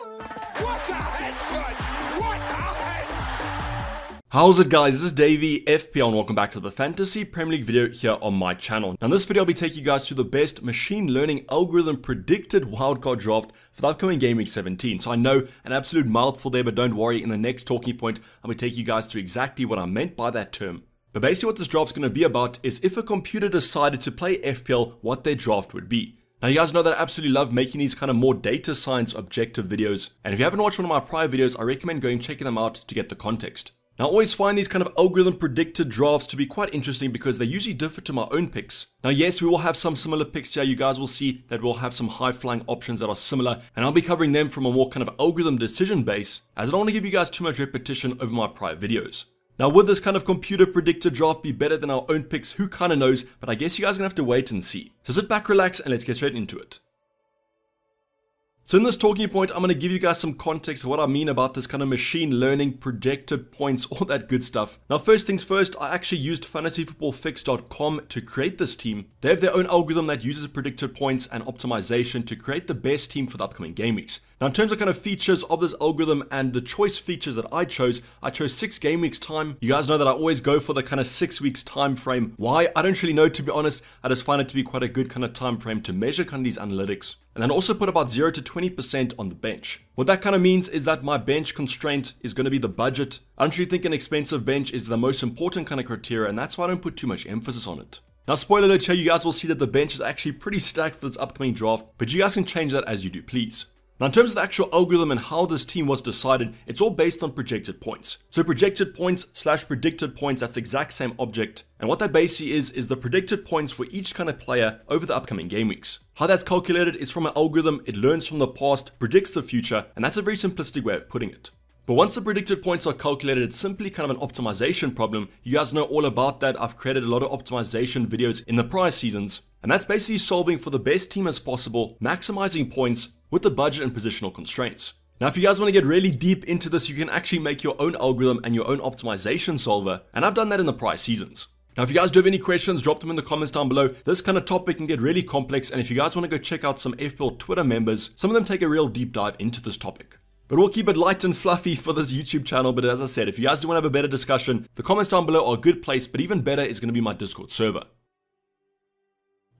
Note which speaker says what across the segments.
Speaker 1: What a headshot! What a head!
Speaker 2: How's it guys, this is Dayvy, FPL, and welcome back to the Fantasy Premier League video here on my channel. Now in this video I'll be taking you guys through the best machine learning algorithm predicted wildcard draft for the upcoming Game Week 17. So I know an absolute mouthful there, but don't worry, in the next talking point I'm going to take you guys through exactly what I meant by that term. But basically what this draft's going to be about is if a computer decided to play FPL, what their draft would be. Now you guys know that I absolutely love making these kind of more data science objective videos, and if you haven't watched one of my prior videos, I recommend going checking them out to get the context. Now I always find these kind of algorithm predicted drafts to be quite interesting because they usually differ to my own picks. Now yes, we will have some similar picks here. You guys will see that we'll have some high flying options that are similar, and I'll be covering them from a more kind of algorithm decision base, as I don't want to give you guys too much repetition over my prior videos. Now would this kind of computer predicted draft be better than our own picks? Who kind of knows, but I guess you guys are going to have to wait and see. So sit back, relax, and let's get straight into it. So in this talking point, I'm going to give you guys some context of what I mean about this kind of machine learning, projected points, all that good stuff. Now first things first, I actually used fantasyfootballfix.com to create this team. They have their own algorithm that uses predicted points and optimization to create the best team for the upcoming game weeks. Now in terms of kind of features of this algorithm and the choice features that I chose 6 game weeks time. You guys know that I always go for the kind of 6 weeks time frame. Why? I don't really know, to be honest. I just find it to be quite a good kind of time frame to measure kind of these analytics. And then also put about 0 to 20% on the bench. What that kind of means is that my bench constraint is going to be the budget. I don't really think an expensive bench is the most important kind of criteria, and that's why I don't put too much emphasis on it. Now spoiler alert here, you guys will see that the bench is actually pretty stacked for this upcoming draft, but you guys can change that as you do please. Now in terms of the actual algorithm and how this team was decided, it's all based on projected points. So projected points / predicted points, that's the exact same object. And what that basically is the predicted points for each kind of player over the upcoming game weeks. How that's calculated is from an algorithm, it learns from the past, predicts the future, and that's a very simplistic way of putting it. But once the predicted points are calculated, it's simply kind of an optimization problem. You guys know all about that. I've created a lot of optimization videos in the prior seasons. And that's basically solving for the best team as possible, maximizing points with the budget and positional constraints. Now if you guys want to get really deep into this, you can actually make your own algorithm and your own optimization solver. And I've done that in the prior seasons. Now if you guys do have any questions, drop them in the comments down below. This kind of topic can get really complex, and if you guys want to go check out some FPL Twitter members, some of them take a real deep dive into this topic. But we'll keep it light and fluffy for this YouTube channel. But as I said, if you guys do want to have a better discussion, the comments down below are a good place, but even better is going to be my Discord server.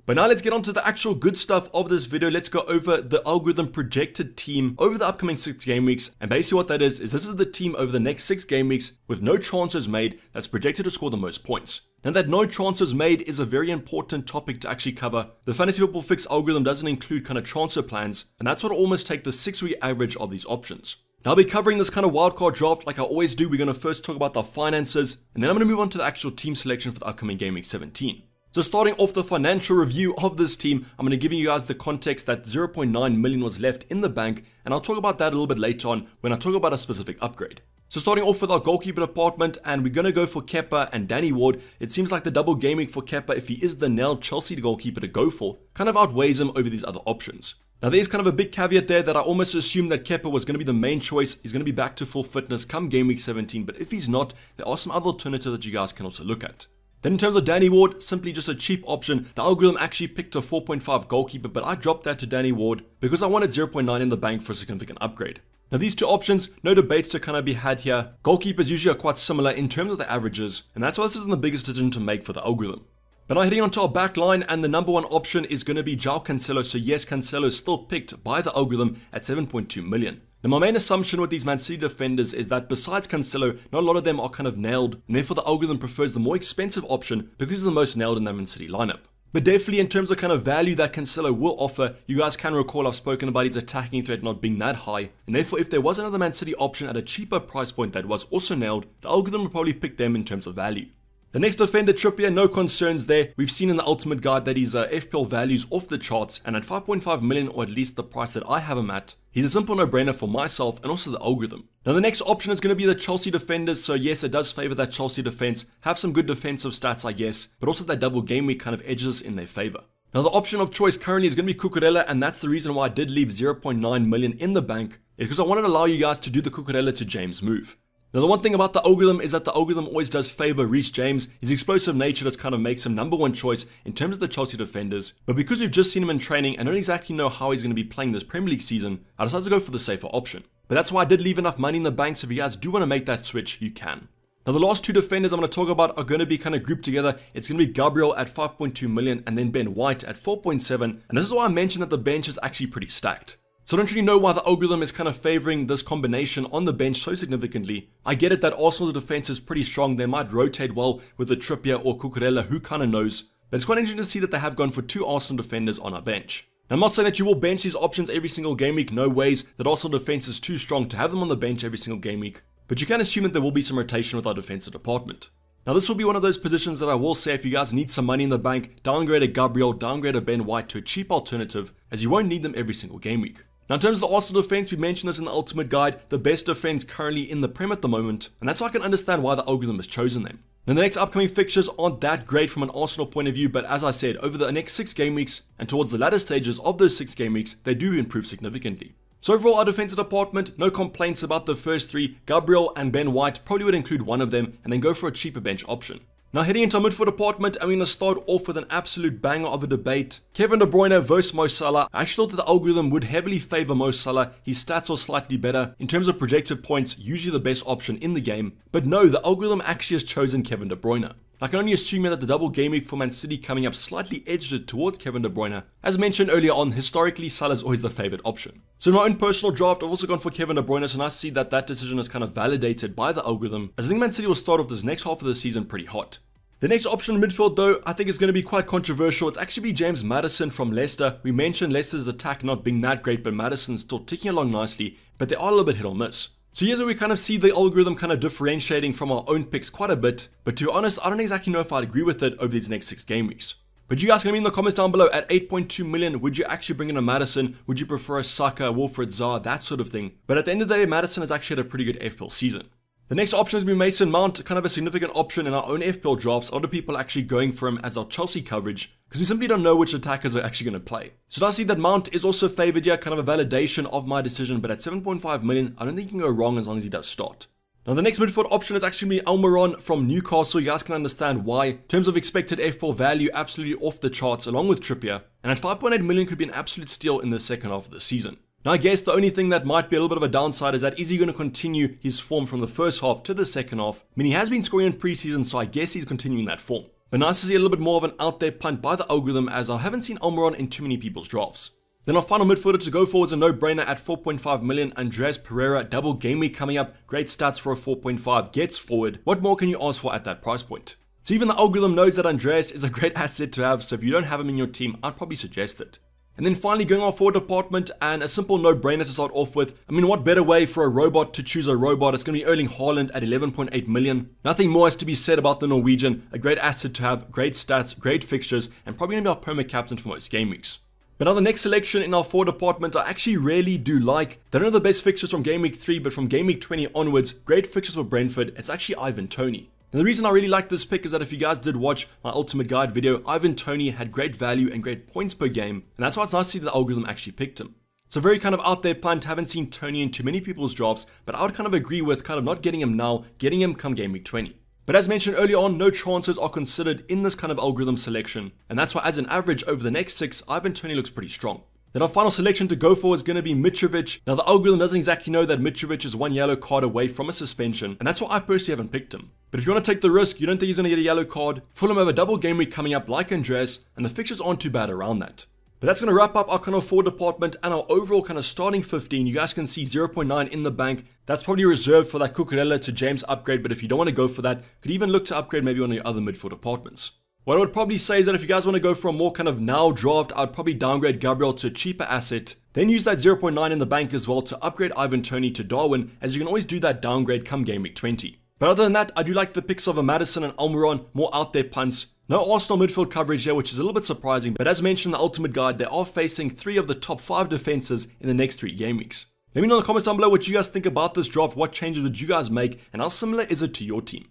Speaker 2: But now let's get on to the actual good stuff of this video. Let's go over the algorithm projected team over the upcoming 6 game weeks. And basically what that is this is the team over the next 6 game weeks with no transfers made that's projected to score the most points. Now that no transfers made is a very important topic to actually cover. The Fantasy Football Fix algorithm doesn't include kind of transfer plans, and that's what will almost take the 6-week average of these options. Now I'll be covering this kind of wildcard draft like I always do. We're going to first talk about the finances, and then I'm going to move on to the actual team selection for the upcoming Game Week 17. So starting off the financial review of this team, I'm going to give you guys the context that 0.9 million was left in the bank, and I'll talk about that a little bit later on when I talk about a specific upgrade. So starting off with our goalkeeper department, and we're going to go for Kepa and Danny Ward. It seems like the double game week for Kepa, if he is the nailed Chelsea goalkeeper to go for, kind of outweighs him over these other options. Now there's kind of a big caveat there that I almost assumed that Kepa was going to be the main choice. He's going to be back to full fitness come Game Week 17, but if he's not, there are some other alternatives that you guys can also look at. Then in terms of Danny Ward, simply just a cheap option. The algorithm actually picked a 4.5 goalkeeper, but I dropped that to Danny Ward because I wanted 0.9 in the bank for a significant upgrade. Now these two options, no debates to kind of be had here. Goalkeepers usually are quite similar in terms of the averages, and that's why this isn't the biggest decision to make for the algorithm. But now heading on to our back line, and the number 1 option is going to be João Cancelo. So yes, Cancelo is still picked by the algorithm at 7.2 million. Now my main assumption with these Man City defenders is that besides Cancelo, not a lot of them are kind of nailed, and therefore the algorithm prefers the more expensive option because he's the most nailed in that Man City lineup. But definitely in terms of kind of value that Cancelo will offer, you guys can recall I've spoken about his attacking threat not being that high, and therefore if there was another Man City option at a cheaper price point that was also nailed, the algorithm would probably pick them in terms of value. The next defender, Trippier, no concerns there. We've seen in the ultimate guide that his FPL value's off the charts, and at 5.5 million, or at least the price that I have him at, he's a simple no-brainer for myself and also the algorithm. Now the next option is going to be the Chelsea defenders, so yes, it does favour that Chelsea defence, have some good defensive stats I guess, but also that double game week kind of edges us in their favour. Now the option of choice currently is going to be Cucurella, and that's the reason why I did leave 0.9 million in the bank, is because I wanted to allow you guys to do the Cucurella to James move. Now the one thing about the algorithm is that the algorithm always does favour Reece James. His explosive nature just kind of makes him #1 choice in terms of the Chelsea defenders. But because we've just seen him in training and don't exactly know how he's going to be playing this Premier League season, I decided to go for the safer option. But that's why I did leave enough money in the bank, so if you guys do want to make that switch, you can. Now the last two defenders I'm going to talk about are going to be kind of grouped together. It's going to be Gabriel at 5.2 million and then Ben White at 4.7. And this is why I mentioned that the bench is actually pretty stacked. So I don't really know why the algorithm is kind of favouring this combination on the bench so significantly. I get it that Arsenal's defence is pretty strong. They might rotate well with the Trippier or Cucurella, who kind of knows. But it's quite interesting to see that they have gone for 2 Arsenal defenders on our bench. Now, I'm not saying that you will bench these options every single game week. No ways. That Arsenal defence is too strong to have them on the bench every single game week. But you can assume that there will be some rotation with our defensive department. Now this will be one of those positions that I will say if you guys need some money in the bank, downgrade a Gabriel, downgrade a Ben White to a cheap alternative, as you won't need them every single game week. Now in terms of the Arsenal defense, we mentioned this in the ultimate guide, the best defense currently in the Prem at the moment, and that's why I can understand why the algorithm has chosen them. Now the next upcoming fixtures aren't that great from an Arsenal point of view, but as I said, over the next 6 game weeks, and towards the latter stages of those 6 game weeks, they do improve significantly. So overall, our defensive department, no complaints about the first 3. Gabriel and Ben White, probably would include one of them, and then go for a cheaper bench option. Now heading into our midfield department, I'm going to start off with an absolute banger of a debate. Kevin De Bruyne versus Mo Salah. I actually thought that the algorithm would heavily favour Mo Salah. His stats are slightly better. In terms of projected points, usually the best option in the game. But no, the algorithm actually has chosen Kevin De Bruyne. I can only assume that the double game week for Man City coming up slightly edged it towards Kevin De Bruyne. As mentioned earlier on, historically Salah is always the favourite option. So in my own personal draft, I've also gone for Kevin De Bruyne, so nice to see that that decision is kind of validated by the algorithm, as I think Man City will start off this next half of the season pretty hot. The next option in midfield though, I think is going to be quite controversial. It's actually be James Maddison from Leicester. We mentioned Leicester's attack not being that great, but Maddison's still ticking along nicely, but they are a little bit hit or miss. So here's where we kind of see the algorithm kind of differentiating from our own picks quite a bit, but to be honest, I don't exactly know if I'd agree with it over these next 6 game weeks. But you guys can leave in the comments down below, at 8.2 million, would you actually bring in a Maddison? Would you prefer a Saka, Wilfried Zaha, that sort of thing? But at the end of the day, Maddison has actually had a pretty good FPL season. The next option has been Mason Mount, kind of a significant option in our own FPL drafts. A lot of people are actually going for him as our Chelsea coverage, because we simply don't know which attackers are actually going to play. So I see that Mount is also favoured here, kind of a validation of my decision, but at 7.5 million, I don't think you can go wrong as long as he does start. Now the next midfield option is actually Almiron from Newcastle. You guys can understand why. In terms of expected FPL value, absolutely off the charts along with Trippier, and at 5.8 million could be an absolute steal in the second half of the season. Now I guess the only thing that might be a little bit of a downside is that is he going to continue his form from the first half to the second half? I mean, he has been scoring in preseason, so I guess he's continuing that form. But nice to see a little bit more of an out there punt by the algorithm, as I haven't seen Almiron in too many people's drafts. Then our final midfielder to go for is a no-brainer at 4.5 million, Andreas Pereira, double game week coming up, great stats for a 4.5, gets forward. What more can you ask for at that price point? So even the algorithm knows that Andreas is a great asset to have, so if you don't have him in your team, I'd probably suggest it. And then finally going our forward department, and a simple no-brainer to start off with. I mean, what better way for a robot to choose a robot? It's going to be Erling Haaland at 11.8 million. Nothing more has to be said about the Norwegian. A great asset to have, great stats, great fixtures, and probably going to be our perma captain for most game weeks. But now the next selection in our forward department I actually really do like. They don't have the best fixtures from game week 3, but from game week 20 onwards, great fixtures for Brentford. It's actually Ivan Toney. Now the reason I really like this pick is that if you guys did watch my ultimate guide video, Ivan Toney had great value and great points per game, and that's why it's nice to see that the algorithm actually picked him. So very kind of out there punt, haven't seen Toney in too many people's drafts, but I would kind of agree with kind of not getting him now, getting him come game week 20. But as mentioned earlier on, no transfers are considered in this kind of algorithm selection, and that's why as an average over the next 6, Ivan Toney looks pretty strong. Then our final selection to go for is going to be Mitrovic. Now the algorithm doesn't exactly know that Mitrovic is 1 yellow card away from a suspension, and that's why I personally haven't picked him. But if you want to take the risk, you don't think he's going to get a yellow card, Fulham have a double game week coming up like Andreas, and the fixtures aren't too bad around that. But that's going to wrap up our kind of forward department and our overall kind of starting 15. You guys can see 0.9 in the bank. That's probably reserved for that Cucurella to James upgrade, but if you don't want to go for that, could even look to upgrade maybe one of your other midfield departments. What I would probably say is that if you guys want to go for a more kind of now draft, I would probably downgrade Gabriel to a cheaper asset. Then use that 0.9 in the bank as well to upgrade Ivan Toney to Darwin, as you can always do that downgrade come game week 20. But other than that, I do like the picks of a Maddison and Almiron, more out there punts. No Arsenal midfield coverage here, which is a little bit surprising, but as mentioned in the ultimate guide, they are facing 3 of the top 5 defenses in the next 3 game weeks. Let me know in the comments down below what you guys think about this draft, what changes would you guys make, and how similar is it to your team.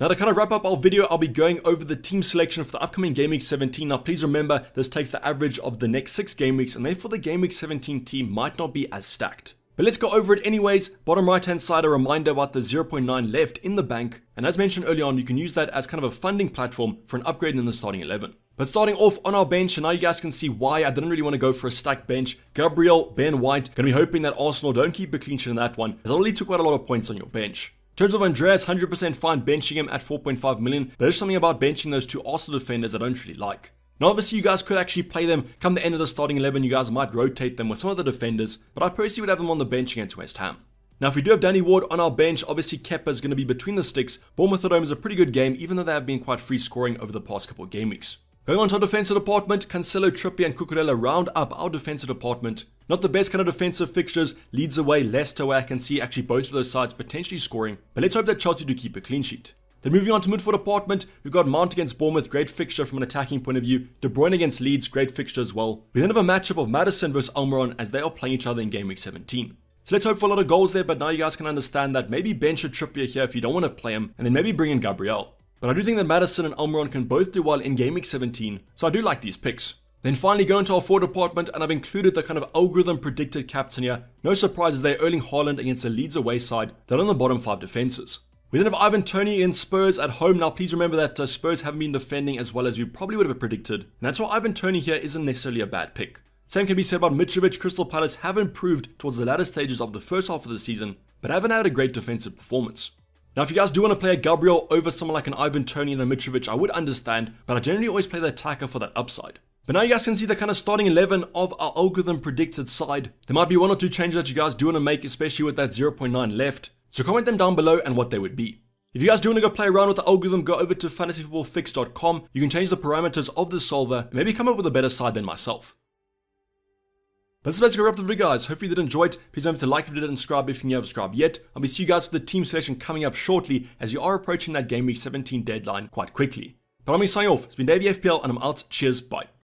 Speaker 2: Now to kind of wrap up our video, I'll be going over the team selection for the upcoming Game Week 17. Now please remember, this takes the average of the next 6 game weeks, and therefore the Game Week 17 team might not be as stacked. But let's go over it anyways. Bottom right hand side, a reminder about the 0.9 left in the bank. And as mentioned earlier on, you can use that as kind of a funding platform for an upgrade in the starting 11. But starting off on our bench, and now you guys can see why I didn't really want to go for a stacked bench. Gabriel, Ben White, going to be hoping that Arsenal don't keep a clean sheet in that one, as it already took quite a lot of points on your bench. In terms of Andreas, 100% fine benching him at 4.5 million, but there's something about benching those two Arsenal defenders I don't really like. Now obviously you guys could actually play them come the end of the starting 11, you guys might rotate them with some of the defenders, but I personally would have them on the bench against West Ham. Now if we do have Danny Ward on our bench, obviously Kepa is going to be between the sticks. Bournemouth at home is a pretty good game, even though they have been quite free scoring over the past couple of game weeks. Going on to our defensive department, Cancelo, Trippier and Cucurella round up our defensive department. Not the best kind of defensive fixtures, Leeds away, Leicester away, I can see actually both of those sides potentially scoring, but let's hope that Chelsea do keep a clean sheet. Then moving on to midfield department, we've got Mount against Bournemouth, great fixture from an attacking point of view. De Bruyne against Leeds, great fixture as well. We then have a matchup of Maddison versus Almiron as they are playing each other in game week 17. So let's hope for a lot of goals there, but now you guys can understand that maybe bench a Trippier here if you don't want to play him, and then maybe bring in Gabriel. But I do think that Maddison and Almiron can both do well in game week 17, so I do like these picks. Then finally going to our forward department, and I've included the kind of algorithm predicted captain here. No surprises there, Erling Haaland against a Leeds away side that are on the bottom 5 defenses. We then have Ivan Toney against Spurs at home. Now please remember that Spurs haven't been defending as well as we probably would have predicted, and that's why Ivan Toney here isn't necessarily a bad pick. Same can be said about Mitrovic. Crystal Palace have improved towards the latter stages of the first half of the season, but haven't had a great defensive performance. Now if you guys do want to play a Gabriel over someone like an Ivan Toney and a Mitrovic, I would understand, but I generally always play the attacker for that upside. But now you guys can see the kind of starting 11 of our algorithm predicted side. There might be one or two changes that you guys do want to make, especially with that 0.9 left. So comment them down below and what they would be. If you guys do want to go play around with the algorithm, go over to fantasyfootballfix.com. You can change the parameters of the solver and maybe come up with a better side than myself. But that's basically wrap up the video, guys. Hopefully you did enjoy it. Please don't forget to like if you did and subscribe if you haven't subscribed yet. I'll be seeing you guys for the team selection coming up shortly, as you are approaching that game week 17 deadline quite quickly. But I'm signing off. It's been Dayvy FPL and I'm out. Cheers, bye.